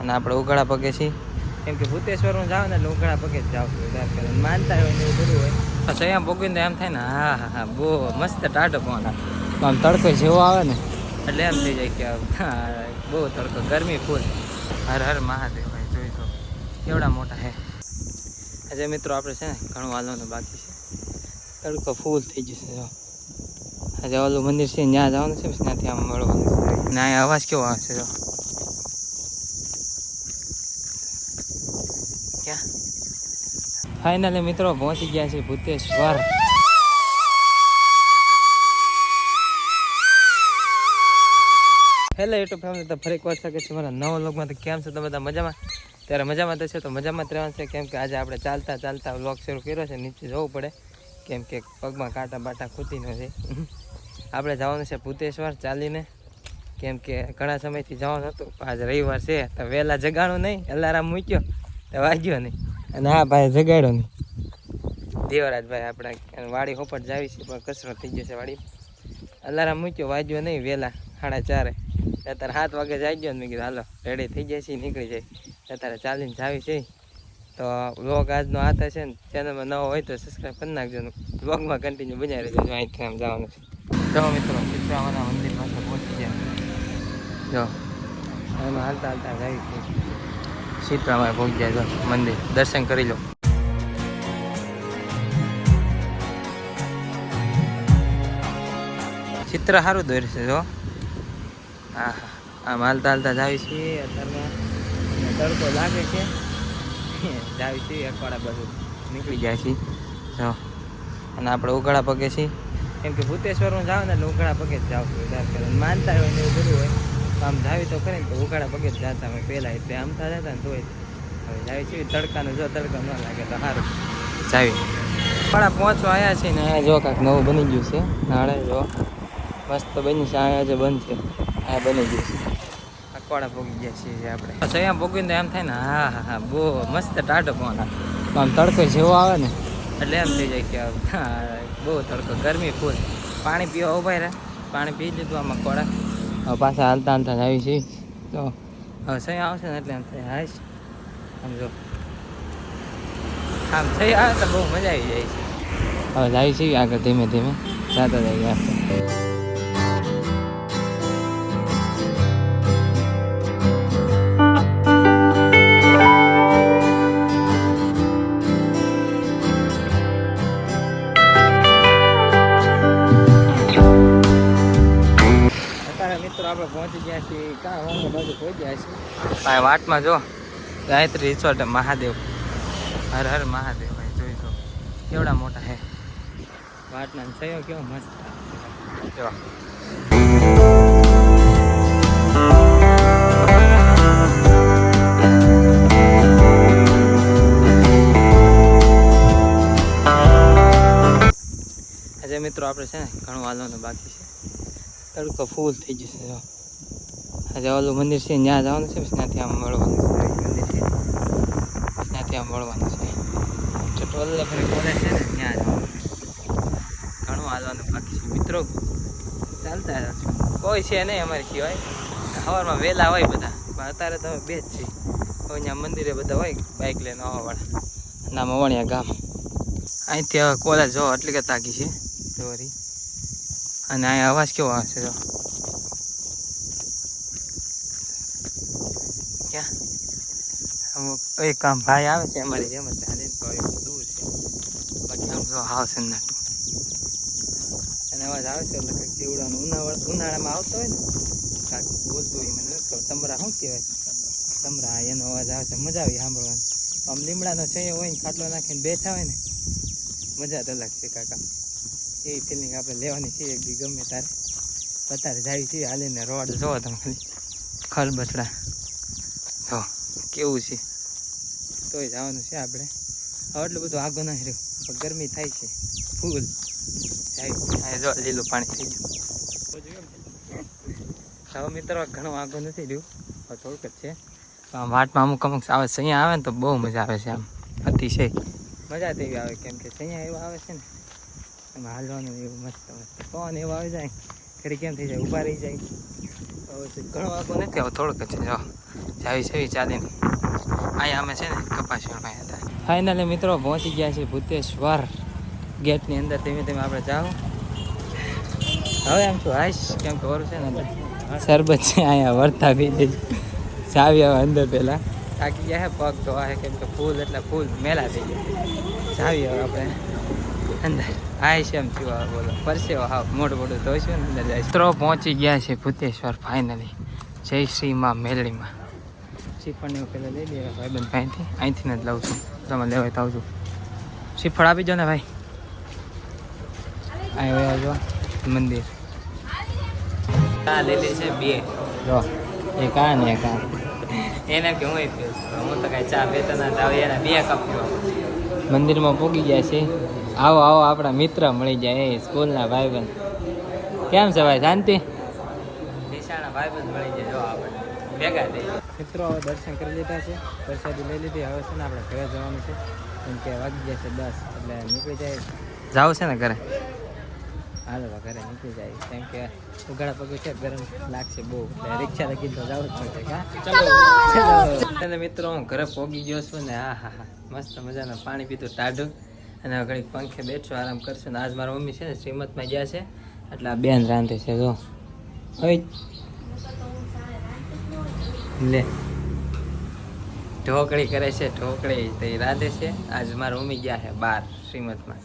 અને આપણે ઉઘાડા પગે છીએ કેમ કે ભૂતેશ્વર હું જાઉં ને એટલે ઉઘાડા પગે જ જાઉં છું માનતા હોય ને એવું બધું હોય પછી અહીંયા ભોગવીને એમ થાય ને હા હા હા બહુ મસ્ત ટાઢો પવન આમ તડકો જેવો આવે ને એટલે એમ થઈ જાય કે બહુ તડકો ગરમી ફૂલ હર હર મહાદેવ ભાઈ જોઈ તો કેવડા મોટા હે આજે મિત્રો આપણે છે ને ઘણું હાલવાનું બાકી છે તડકો ફૂલ થઈ જશે આજે ઓલું મંદિર છે ત્યાં જવાનું છે પછી ત્યાંથી આમ મળવાનું ને અહીંયા અવાજ કેવો આવે છે ક્યાં ફાઇનલી મિત્રો પહોંચી ગયા છે ભૂતેશ્વર હેલો યુટ્યુબ ફેમિલી તો ફરી એક વાર સ્વાગત છે મારા નવા વ્લોગમાં. તો કેમ છો તો બધા મજામાં? ત્યારે મજામાં થશે તો મજામાં જ રહેવાનું છે કેમ કે આજે આપણે ચાલતા ચાલતા વ્લોગ શરૂ કર્યો છે. નીચે જવું પડે કેમ કે પગમાં કાંટા બાટા ખૂતી ન છે. આપણે જવાનું છે ભૂતેશ્વર ચાલીને કેમ કે ઘણા સમયથી જવાનું હતું. આજે રવિવાર છે તો વહેલા જગાડું નહીં, અલારામ મૂક્યો તો વાગ્યો નહીં અને હા ભાઈ જગાડ્યો નહીં. દેવરાજભાઈ આપણે વાડી હોપટ જાવી છે પણ કચરો થઈ ગયો છે વાડી. અલારામ મૂક્યો વાગ્યો નહીં, વહેલા 4:30 અત્યારે 7 વાગે જાય ગયો ને મેં કીધું હાલો રેડી થઈ જાય છે નીકળી જાય. અત્યારે ચાલીને જાવી છે તો વ્લોગ આજનો આ છે ને ચેનલમાં નવો હોય તો સબસ્ક્રાઈબ કરી નાખજો. વ્લોગમાં કન્ટિન્યુ બજાવી રહેજો. અહીંથી આમ જવાનું છે. જો મિત્રો સીતરામાના મંદિર પાસે પહોંચી ગયા. જો એમાં હાલતા હાલતા જાય છે સીતરામાં પહોંચી જાય. જો મંદિર દર્શન કરી લો. ચિત્ર સારું દોરશે જો. હા હા આમ હાલતા હાલતા જાવી છીએ. અત્યારમાં તડકો લાગે છે જાવી છીએ અખવાડા બાજુ નીકળી જાય છે જો. અને આપણે ઉઘાડા પગે છીએ કેમ કે ભૂતેશ્વર હું જાઉં ને એટલે ઉઘાડા પગે જ જાઉં છું. માનતા હોય ને એવું બધું હોય તો આમ જાવી તો કરે ને તો ઉઘાડા પગે જ જતા હોય પહેલાં. એટલે આમ થતા હતા ને તોય હવે જાવી છીએ. તડકાનું જો તડકા ન લાગે તો સારું જાવી. ઉઘાડા પહોંચવા આવ્યા છીએ ને અહીંયા જો કાંઈક નવું બની ગયું છે નાળે જો મસ્ત બની છે. અહીંયા જે બંધ છે આ બની ગયું છે. અખવાડા ભોગી ગયા છીએ આપણે. પછી અહીંયા ભોગવીને એમ થાય ને હા હા હા બહુ મસ્ત ટાઢો પવન આમ તડકો જેવો આવે ને એટલે એમ થઈ જાય કે બહુ તડકો ગરમી ફૂલ. પાણી પીવા ઉભા રહે, પાણી પી લીધું આમાં અખવાડા. હવે પાછા હાલતા હાલતા જ આવી છીએ તો હવે સહી આવશે ને એટલે એમ થાય હાશ આમ જો આમ સહી આવે તો બહુ મજા આવી જાય છે. હવે જાય છીએ આગળ ધીમે ધીમે જતા જઈએ આપણે. આપણે પહોંચી ગયા છીએ કાં વાંગા બાજુ પહોંચી ગયા છીએ. ભાઈ વાટમાં જો ગાયત્રી રિસોર્ટ મહાદેવ હર હર મહાદેવ ભાઈ જોઈ તો કેવડા મોટા હે વાટના સયો કેવો મસ્ત જો. આજે મિત્રો આપણે છે ને ઘણું હાલવાનું બાકી છે. તડકો ફૂલ થઈ જશે જો. આજે ઓલું મંદિર છે ત્યાં જવાનું છે પછી ત્યાંથી આમ મળવાનું છે. મંદિર છે ત્યાંથી આમ મળવાનું છે. ટોલે ફરી કોલેજ છે ને ત્યાં જવાનું. ઘણું હાલવાનું બાકી છે મિત્રો. ચાલતા કોઈ છે નહીં અમારી સિવાય. સવારમાં વહેલા હોય બધા પણ અત્યારે તો બે જ છે. કોઈ ત્યાં મંદિરે બધા હોય બાઇક લઈને આવવાવાળા. નામ અવણિયા ગામ. અહીંથી હવે કોલેજ જો એટલી કે તાકી છે જોરી. અને અહીંયા અવાજ કેવો આવે છે જો. ક્યાં અમુક એક આમ ભાઈ આવે છે અમારી જેમ જ હાલીને તો દૂર છે. બાકી આમ જો હાવ સન્નાટું અને અવાજ આવે છે એટલે કંઈક જીવડાનું ઉનાળામાં આવતો હોય ને કાંઈક બોલતું હોય મને નથી ખબર. તમરા શું કહેવાય? તમરા એનો અવાજ આવે છે. મજા આવી સાંભળવાની. આમ લીમડાનો છૈયો હોય ને ખાટલો નાખીને બેઠા હોય ને મજા જ અલગ છે કાકા. એવી ફિલિંગ આપણે લેવાની છે એક દી ગમે તારે. અત્યારે જાય છે હાલીને રોડ જોવો તમે ખાલી ખલબસડા જો કેવું છે. તોય જવાનું છે આપણે. હવે એટલું બધું આગળ નથી રહ્યું પણ ગરમી થાય છે ફૂલ. જાય જો લીલું પાણી થઈ ગયું. હવે મિત્રો ઘણું આગળ નથી રહ્યું હવે થોડુંક જ છે. આમ વાટમાં અમુક આવે છે. અહીંયા આવે ને તો બહુ મજા આવે છે. આમ અતિશય મજા તેવી આવે કેમ કે અહીંયા એવા આવે છે ને એમાં હાલવાનું એવું મસ્ત મસ્ત પવન એવો આવી જાય ઘડી કેમ થઈ જાય ઊભા રહી જાય ઘણો આગો નથી આવો થોડોક જ છે જો જાવી છે ચાલીને અહીંયા અમે છે ને કપાસમાં હતા. ફાઇનલી મિત્રો પહોંચી ગયા છે ભૂતેશ્વર ગેટની અંદર. ધીમે ધીમે આપણે જાઓ. હવે આમ શું આઈશ કેમ કે વરું છે ને શરબત છે અહીંયા વરતા બી દે ચાવી આવે અંદર પહેલાં થાકી ગયા હે પગ ધોવા હે કેમ કે ફૂલ એટલે ફૂલ મેલા થઈ ગયા. ચાવી આવે આપણે અંદર આઈશ એમ થયું બોલો પરસેવો હાવ મોટું મોટું ધોઈશું ને અંદર જાય. મિત્રો પહોંચી ગયા છે ભૂતેશ્વર ફાઇનલી જય શ્રી માં મેલડીમાં. શ્રીફળને પહેલાં લઈ લઈએ ભાઈબંધ પાસેથી અહીંથી જ લઉં છું. તમે લેવાય તો આવજો. શ્રીફળ આપી દો ને ભાઈ. અહીં આવજો મંદિર. આ લીધી છે 2 જો એક આ ને એક આ. એને કે હું તો કાંઈ ચા પીતો ના જાવ એના 2 કપ પીવો. મંદિરમાં પૂગી ગયા છે. આવો આવો આપણા મિત્ર મળી જાય એ સ્કૂલના ભાઈબંધ. કેમ છે ભાઈ શાંતિ? નિશાળના ભાઈબંધ મળી જાય જો આપણે ભેગા થઈ. મિત્રો હવે દર્શન કરી લીધા છે, પ્રસાદી લઈ લીધી. હવે છે ને આપણે ઘરે જવાનું છે કેમ કે વાગી ગયા છે 10 એટલે નીકળી જાય. જાવ છે ને ઘરે? હાલો ઘરે નીકળી જાય કેમ કે ઉઘાડા પગે છે ગરમ લાગશે બહુ એટલે રિક્ષા લગી તો જવું જ પડશે. ચલો મિત્રો હું ઘરે પહોંચી ગયો છું ને હા હા હા મસ્ત મજાનું પાણી પીતું ટાઢું અને ઘડીક પંખે બેઠશું આરામ કરશું. ને આજ મારા મમ્મી છે ને શ્રીમતમાં ગયા છે એટલે આ બેન રાંધે છે જો લે ઢોકળી કરે છે ઢોકળી તો એ રાંધે છે. આજ મારા મમ્મી ગયા છે બહાર શ્રીમતમાં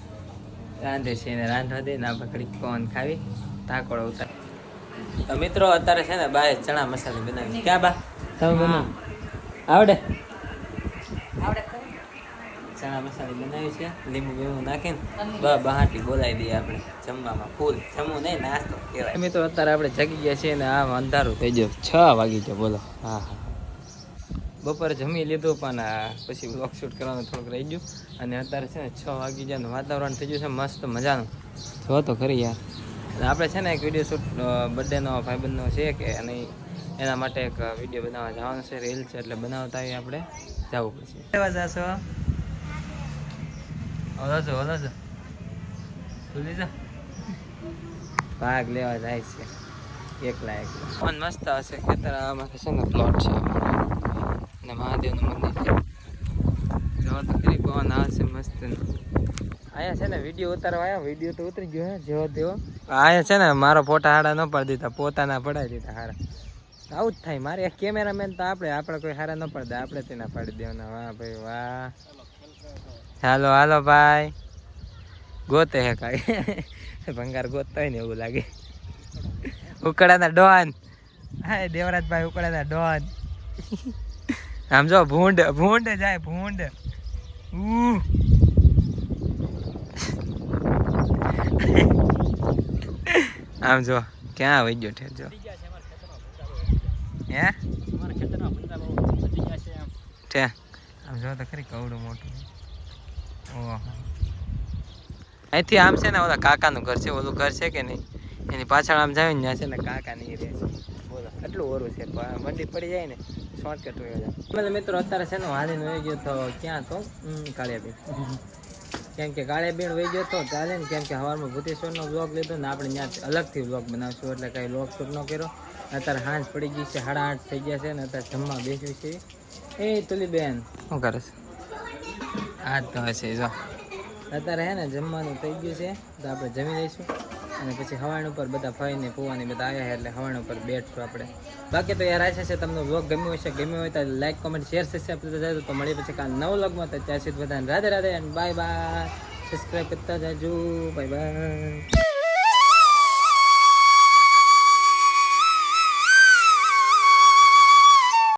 રાંધે છે એને રાંધવા દે ને આપણે ઘડીક કોન ખાવી ટાકોડો ઉતાર. તો મિત્રો અત્યારે છે ને બાએ ચણા મસાલા બનાવી. ક્યાં બા તમે બનાવો આવડે? ચણા મસાલા બનાવી છે લીંબુ બીંબુ નાખીને બહાટી બોલાવી દઈએ આપણે જમવામાં. ફૂલ જમવું નહીં નાસ્તો કહેવાય. મિત્રો અત્યારે આપણે જાગી ગયા છીએ ને આમ અંધારું થઈ ગયું 6 વાગી ગયો બોલો. હા હા બપોરે જમી લીધું પણ પછી બ્લોગ શૂટ કરવાનું થોડુંક રહી ગયું અને અત્યારે છે ને 6 વાગી ગયા વાતાવરણ થઈ ગયું છે મસ્ત મજાનું. જો તો ખરી યાર. આપણે છે ને એક વિડીયો શૂટ બર્થડેનો ભાઈબંધનો છે કે અને એના માટે એક વિડીયો બનાવવા જવાનું છે રીલ છે એટલે બનાવતા આવીએ આપણે જવું પછી. કેવા જશો? ઓલો છો ભૂલી જા ભાગ લેવા જાય છે એકલા પણ મસ્ત હશે ખેતર. આમાં છે ને પ્લોટ છે અને મહાદેવનું મંદિર છે. જો તો ખરી પવન આવશે મસ્ત. અહીંયા છે ને વિડીયો ઉતારવા આવ્યો. વિડીયો તો ઉતરી ગયો હે જેવો તેવો. અહીંયા છે ને મારો ફોટા હારા ન પાડી દીધા પોતાના પડાવી દીધા હારા. આવું જ થાય. મારે કેમેરામેન તો આપણે કોઈ હારા ન પડે આપણે તેના પાડી દેવાના. વાહ ભાઈ વાહ. હાલો હાલો ભાઈ ગોતે હે કાંઈ ભંગાર ગોતતા હોય ને એવું લાગે. ઉકળાના ડોન. હા દેવરાજભાઈ ઉકળાના ડોન. આમ જો ભૂંડ જાય ભૂંડ. આમ જો ક્યાં વહી ગયો ઠેર જો હે ઠે આમ જો તો ખરી કવડું મોટું. ઓહો અહીંથી આમ છે ને ઓલા કાકાનું ઘર છે. ઓલું ઘર છે કે નહીં એની પાછળ આમ જાય ને ત્યાં છે ને કાકા નહીં રહે છે. બોલો એટલું ઓરું છે મંડી પડી જાય ને શોર્ટકટ હોય જાય. મિત્રો અત્યારે છે ને હાલીને વહી ગયો તો ક્યાં તો કાળિયાબેન કેમ કે કાળિયાબેન વહી ગયો તો ચાલે ને કેમ કે સવારમાં ભૂતેશ્વરનો બ્લોગ લીધો ને આપણે ત્યાં અલગથી બ્લોગ બનાવશું એટલે કાંઈ બ્લોગ શૂટ ન કર્યો. અત્યારે સાંજ પડી ગઈ છે 8:30 થઈ ગયા છે ને અત્યારે જમવા બેસવી છે. એ તુલી બેન શું કરે છે? આ તો હશે જો અત્યારે હે ને જમવાનું થઈ ગયું છે તો આપણે જમી લઈશું અને પછી હવાણ ઉપર બધા ફઈને કૂવાની બધા આવ્યા છે એટલે હવાણ ઉપર બેઠશું આપણે. બાકી તો યાર આશા છે તમને વ્લોગ ગમ્યો હશે. ગમ્યો હોય તો લાઈક કોમેન્ટ શેર સબસ્ક્રાઈબ કરતા જાય તો મળી પછી કાલ નવો વ્લોગમાં. તો ત્યાં સુધી બધાને રાધે રાધે અને બાય બાય. સબસ્ક્રાઈબ કરતા જાજો. Bye bye.